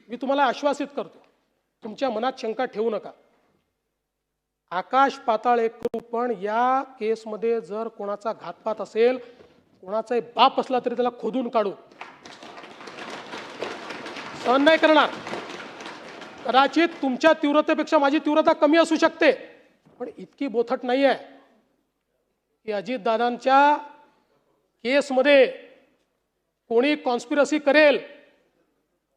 मी तुम्हाला आश्वासित करतो, तुमच्या मनात शंका ठेवू नका. आकाश पाताळ एक करू, पण या केसमध्ये जर कोणाचा घातपात असेल, कोणाचाही बाप असला तरी त्याला खोदून काढू. सहन नाही करणार. कदाचित तुमच्या तीव्रतेपेक्षा माझी तीव्रता कमी असू शकते, पण इतकी बोथट नाही आहे की अजितदादांच्या केसमध्ये कोणी कॉन्स्पिरसी करेल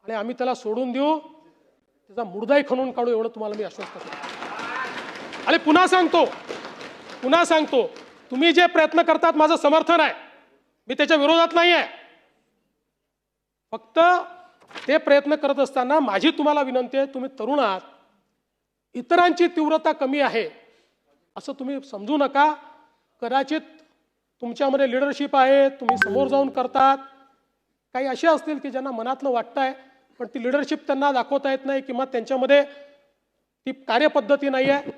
आणि आम्ही त्याला सोडून देऊ, त्याचा मुर्दाही खणून काढू, एवढं तुम्हाला मी आश्वस्त करतो. आणि पुन्हा सांगतो, तुम्ही जे प्रयत्न करतात माझं समर्थन आहे, मी त्याच्या विरोधात नाही आहे. फक्त ते प्रयत्न करत असताना माझी तुम्हाला विनंती आहे, तुम्ही तरुण आहात, इतरांची तीव्रता कमी आहे असं तुम्ही समजू नका. कदाचित तुमच्यामध्ये लिडरशिप आहे, तुम्ही समोर जाऊन करतात. काही असे असतील की ज्यांना मनातलं वाटतंय, पण ती लिडरशिप त्यांना दाखवता येत नाही किंवा त्यांच्यामध्ये ती कार्यपद्धती नाही आहे.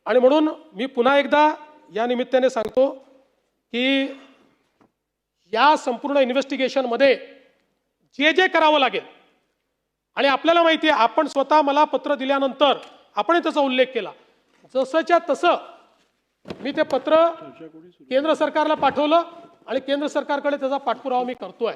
आणि म्हणून मी पुन्हा एकदा या निमित्ताने सांगतो की या संपूर्ण इन्व्हेस्टिगेशनमध्ये जे जे करावं लागेल, आणि आपल्याला माहिती आहे, आपण स्वतः मला पत्र दिल्यानंतर आपण त्याचा उल्लेख केला, जसंच्या तसं मी ते पत्र केंद्र सरकारला पाठवलं आणि केंद्र सरकारकडे त्याचा पाठपुरावा मी करतोय.